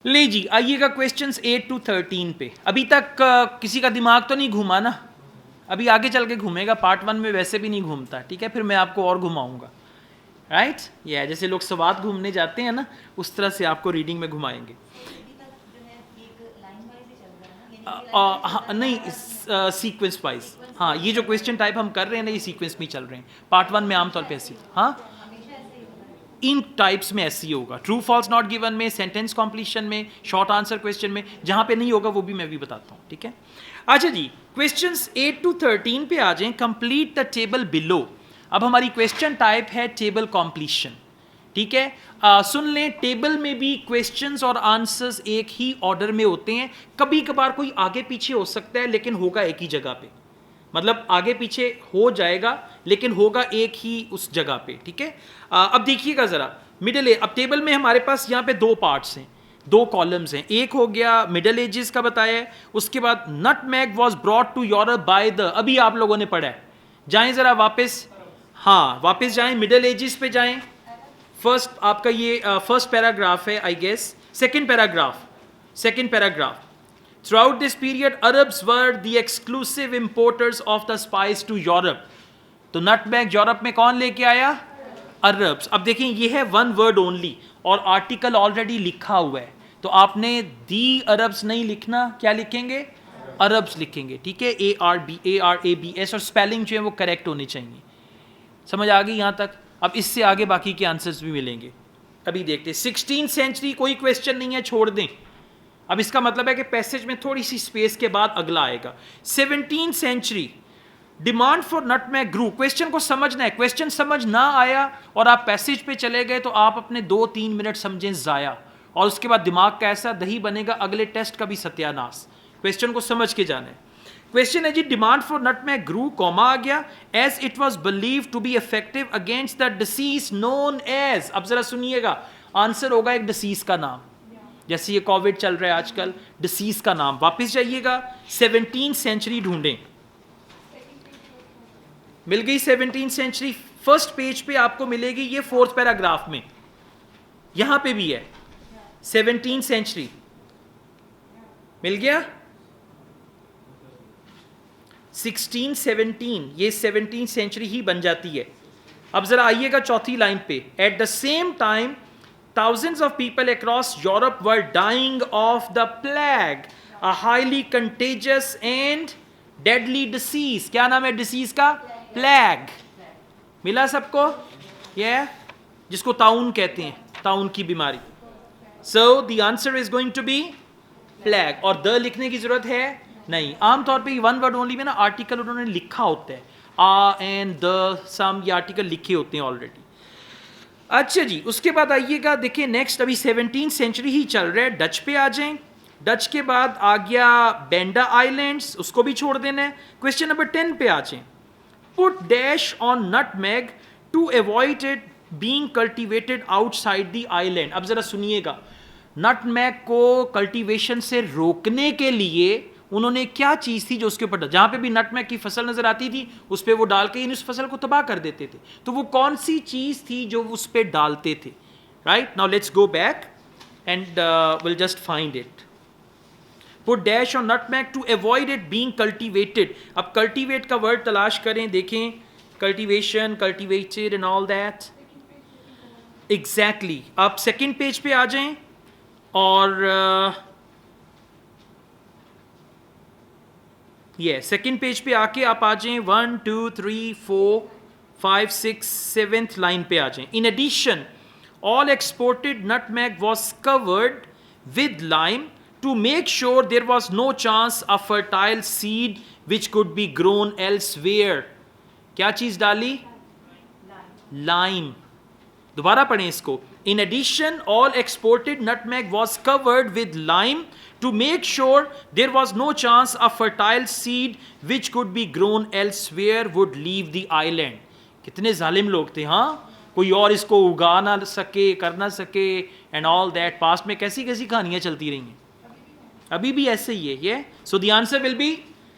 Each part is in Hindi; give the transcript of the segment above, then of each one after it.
ले जी, आइएगा क्वेश्चंस 8 to 13 पे। अभी तक किसी का दिमाग तो नहीं घूमा ना? अभी आगे चल के घूमेगा, पार्ट 1 में वैसे भी नहीं घूमता, ठीक है? फिर मैं आपको और घुमाऊंगा, राइट? ये जैसे लोग सवात घूमने जाते हैं ना, उस तरह से आपको रीडिंग में घुमाएंगे। हाँ नहीं, सीक्वेंस वाइज। हाँ, ये जो क्वेश्चन टाइप हम कर रहे हैं ना, ये सीक्वेंस में चल रहे हैं। पार्ट 1 में आमतौर पे ऐसे, हाँ इन टाइप्स में ऐसे ही होगा। ट्रू फॉल्स नॉट गिवन में, सेंटेंस कॉम्प्लीशन में, शॉर्ट आंसर क्वेश्चन में, जहां पे नहीं होगा वो भी मैं भी बताता हूं, ठीक है? अच्छा जी, क्वेश्चंस 8 to 13 पे आ जाएं। Complete the table below. अब हमारी क्वेश्चन टाइप है टेबल कॉम्प्लीशन, ठीक है? सुन लें, टेबल में भी क्वेश्चंस और आंसर्स एक ही ऑर्डर में होते हैं। कभी कभार कोई आगे पीछे हो सकता है, लेकिन होगा एक ही जगह पे। मतलब आगे पीछे हो जाएगा, लेकिन होगा एक ही उस जगह पे, ठीक है? अब देखिएगा जरा, मिडिल एज। अब टेबल में हमारे पास यहाँ पे दो पार्ट्स हैं, दो कॉलम्स हैं। एक हो गया मिडिल एजेस का बताया है, उसके बाद nutmeg was brought to Europe by the, अभी आप लोगों ने पढ़ा है। जाएं जरा वापस, हाँ वापस जाएं, मिडिल एजेस पे जाएं। फर्स्ट आपका ये फर्स्ट पैराग्राफ है I guess, second paragraph. Throughout this period, Arabs were the exclusive importers of the spice to Europe. तो नटमैग यूरोप में कौन लेके आया? अरब्स। अब देखें, ये है वन वर्ड ओनली और आर्टिकल ऑलरेडी लिखा हुआ है, तो आपने दी अरब्स नहीं लिखना, क्या लिखेंगे? अरब्स लिखेंगे, ठीक है? ARABS, और स्पेलिंग जो है वो करेक्ट होनी चाहिए। समझ आ गई यहाँ तक? अब इससे आगे बाकी के आंसर्स भी मिलेंगे। अभी देखते हैं 16th सेंचुरी, कोई क्वेश्चन नहीं है, छोड़ दें। अब इसका मतलब है कि पैसेज में थोड़ी सी स्पेस के बाद अगला आएगा। 17th century, demand for nutmeg grew. Question को समझना है, क्वेश्चन समझ ना आया और आप पैसेज पे चले गए तो आप अपने 2-3 मिनट समझें जाया, और उसके बाद दिमाग का ऐसा दही बनेगा, अगले टेस्ट का भी सत्यानाश। क्वेश्चन को समझ के जाना है। क्वेश्चन है जी, demand for nutmeg grew, comma आ गया, as it was believe to be effective against the disease known as. अब जरा सुनिएगा, आंसर होगा एक डिसीज का नाम, जैसे ये कोविड चल रहा है आजकल, डिसीज का नाम। वापस जाइएगा, 17th सेंचुरी ढूंढें। मिल गई 17th सेंचुरी, फर्स्ट पेज पे आपको मिलेगी, ये फोर्थ पैराग्राफ में, यहां पे भी है 17th सेंचुरी। मिल गया 16, 17, ये 17th सेंचुरी ही बन जाती है। अब जरा आइएगा चौथी लाइन पे, at the same time thousands of people across Europe were dying of the plague, a highly contagious and deadly disease. क्या नाम है डिसीज का? प्लेग। मिला सबको? ये जिसको ताउन कहते हैं, ताउन की बीमारी। So the answer is going to be plague, और द लिखने की जरूरत है नहीं। आमतौर पे वन वर्ड ओनली में ना आर्टिकल उन्होंने लिखा होता है, आ एंड द सम, ये आर्टिकल लिखे होते हैं ऑलरेडी। अच्छा जी, उसके बाद आइएगा, देखिए नेक्स्ट, अभी 17th सेंचुरी ही चल रहा है। डच पे आ जाएं। डच के बाद आ गया बेंडा आइलैंड्स, उसको भी छोड़ देना है। क्वेश्चन नंबर 10 पे आ जाएं। Put dash on nutmeg to avoid it being cultivated outside the island. अब जरा सुनिएगा, नटमैग को कल्टीवेशन से रोकने के लिए उन्होंने क्या चीज थी जो उसके ऊपर, जहां पे भी नटमैग की फसल नजर आती थी उस पर वो डाल के इन उस फसल को तबाह कर देते थे। तो वो कौन सी चीज थी जो उस पर डालते थे? Right now let's go back and will just find it. Put dash on nutmeg to avoid it being cultivated. अब कल्टीवेट का वर्ड तलाश करें, देखें, cultivation, cultivated and all that. Exactly. आप सेकेंड पेज पे आ जाएं और ये सेकेंड पेज पे आके आप आ जाएं 1, 2, 3, 4, 5, 6, 7th लाइन पे आ जाएं। In addition all exported nutmeg was covered with lime to make sure there was no chance a fertile seed which could be grown elsewhere. क्या चीज डाली? लाइम। दोबारा पढ़ें इसको। In addition, all exported nutmeg was covered with lime to make sure there was no chance a fertile seed which could be grown elsewhere would leave the island. कितने जालिम लोग थे, हाँ? कोई और इसको उगा ना सके, कर ना सके and all that. पास्ट में कैसी कैसी कहानियां चलती रही हैं, अभी भी ऐसे ही है ये। So the answer will be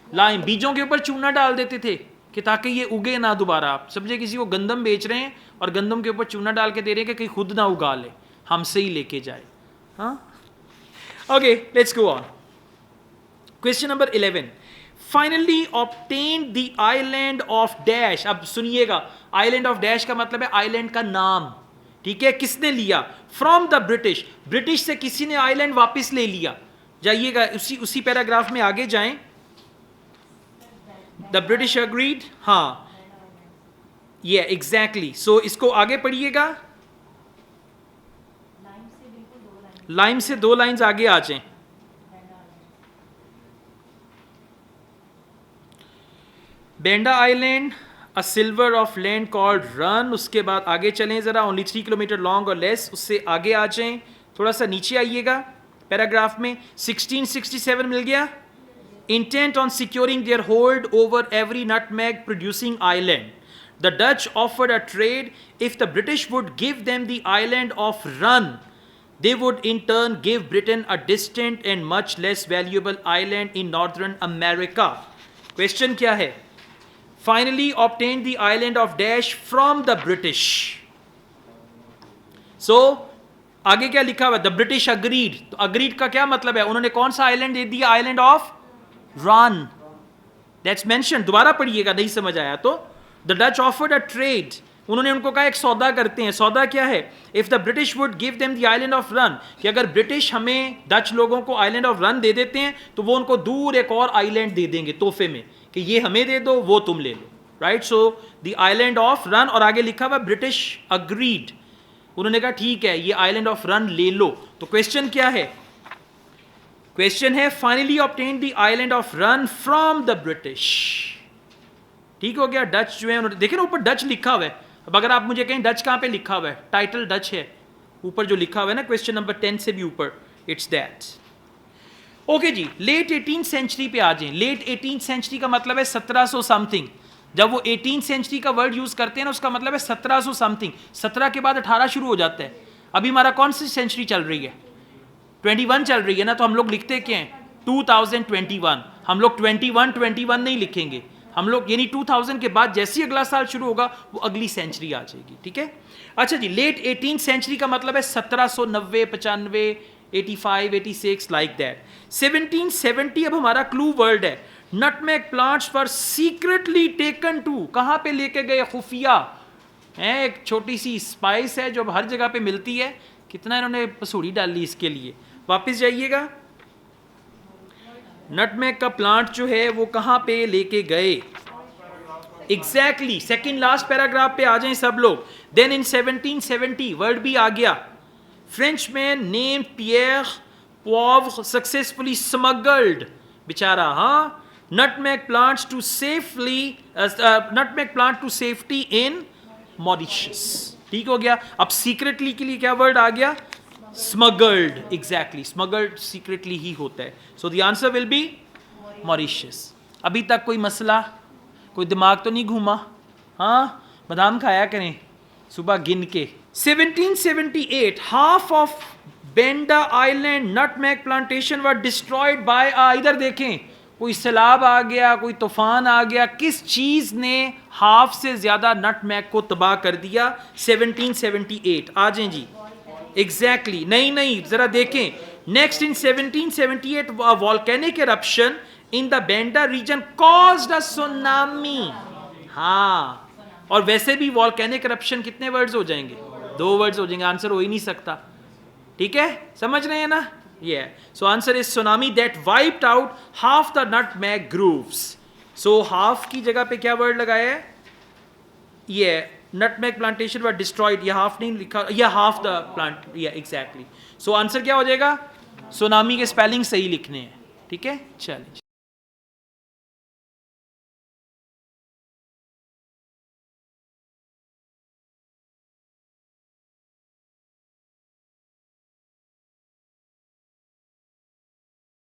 lime. बीजों के ऊपर चूना डाल देते थे कि ताकि ये उगे ना दोबारा। आप समझे किसी को गंदम बेच रहे हैं और गंदम के ऊपर चूना डाल के दे रहे हैं कि कहीं खुद ना उगा ले, हमसे ही लेके जाए। हाँ, Okay, let's go on. Question number 11. Finally obtained the island of dash. अब सुनिएगा, island of dash का मतलब है island का नाम. ठीक है, किसने लिया? From the British. ब्रिटिश से किसी ने आइलैंड वापस ले लिया. जाइएगा उसी पैराग्राफ में आगे जाएं. The British agreed. हाँ, yeah, exactly. So इसको आगे पढ़िएगा. लाइन से 2 लाइंस आगे आ जाएं. Benda island, a silver of land called run. उसके बाद आगे चलें जरा. ओनली 3 किलोमीटर लॉन्ग और लेस. उससे आगे आ जाएं, थोड़ा सा नीचे आइएगा पैराग्राफ में. 1667 मिल गया. Intent on securing their hold over every nutmeg producing island, the Dutch offered a trade. If the British would give them the island of Run, they would in turn give Britain a distant and much less valuable island in northern America. Question क्या है? Finally obtained the island of Dash from the British. So आगे क्या लिखा हुआ? The British agreed. तो agreed का क्या मतलब है? उन्होंने कौन सा आइलैंड दे दिया? Island of Run. That's mentioned. दोबारा पढ़िएगा, नहीं समझ आया तो. The Dutch offered a trade. उन्होंने उनको कहा एक सौदा करते हैं. सौदा क्या है? If the British would give them the island of Run, कि अगर ब्रिटिश हमें डच लोगों को आइलैंड ऑफ रन दे देते हैं तो वो उनको दूर एक और आइलैंड दे देंगे तोहफे में, कि ये हमें दे दो, वो तुम ले लो. Right. So the island of Run, और आगे लिखा हुआ ब्रिटिश अग्रीड. उन्होंने कहा ठीक है, ये आइलैंड ऑफ रन ले लो. तो क्वेश्चन क्या है? क्वेश्चन है finally obtained the island of run from the British. ठीक हो गया. डच जो है उन्होंने, देखिए ना ऊपर डच लिखा हुआ है. अब अगर आप मुझे कहें डच कहां पे लिखा हुआ है, टाइटल डच है ऊपर जो लिखा हुआ है ना क्वेश्चन नंबर 10 से भी ऊपर, इट्स दैट. ओके जी, लेट 18th सेंचुरी पे आ जाएं. लेट 18th सेंचुरी का मतलब है 1700 समथिंग. जब वो 18th सेंचुरी का वर्ड यूज करते हैं ना, उसका मतलब है 1700 समथिंग. 17 के बाद 18 शुरू हो जाता है. अभी हमारा कौन सी सेंचुरी चल रही है? 21 चल रही है ना. तो हम लोग लिखते क्या हैं? 2021. हम लोग 21 नहीं लिखेंगे. हम लोग यानी 2000 के बाद जैसे ही अगला साल शुरू होगा वो अगली सेंचुरी आ जाएगी. ठीक है. अच्छा जी, लेट 18th सेंचुरी का मतलब है 1790, 95, 85, 86 लाइक दैट. 1770 अब हमारा क्लू वर्ड है. Nutmeg plants were secretly taken to. कहां पे लेके गए? खुफिया है. एक छोटी सी स्पाइस है जो हर जगह पे मिलती है. कितना इन्होंने पसूड़ी डाली इसके लिए. वापस जाइएगा. नटमेग का प्लांट जो है वो कहां पे लेके गए? एग्जैक्टली सेकंड लास्ट पैराग्राफ पे आ जाएं सब लोग. देन इन 1770 वर्ड भी आ गया. Frenchman name Pierre Poivre successfully smuggled, बेचारा, हाँ, nutmeg plants to safety in Mauritius. ठीक हो गया. अब सीक्रेटली के लिए क्या वर्ड आ गया? स्मगल्ड. एग्जैक्टली, स्मगल्ड सीक्रेटली ही होता है. So the answer will be Mauritius. अभी तक कोई मसला, कोई दिमाग तो नहीं घूमा? हाँ, बादाम खाया करें सुबह गिन के. 1778 half of Benda island nutmeg plantation were destroyed by, इधर देखें, कोई सैलाब आ गया, कोई तूफान आ गया. किस चीज ने हाफ से ज्यादा नटमेग को तबाह कर दिया? 1778. आ जाएं जी. एग्जैक्टली. नहीं, जरा देखें. Next in 1778 volcanic eruption in the Banda region caused a tsunami. हाँ, और वैसे भी वॉल्केनिक एरप्शन कितने वर्ड्स हो जाएंगे? 2 वर्ड्स हो जाएंगे. आंसर हो ही नहीं सकता. ठीक है, समझ रहे हैं ना? Yeah. So answer is tsunami that wiped out half the nutmeg groves. So half की जगह पे क्या word लगाया है? Yeah, nutmeg plantation were destroyed. ये half नहीं लिखा, ये half the plant. Yeah, exactly. So answer क्या हो जाएगा? Tsunami के spelling सही लिखने हैं. ठीक है, चलिए.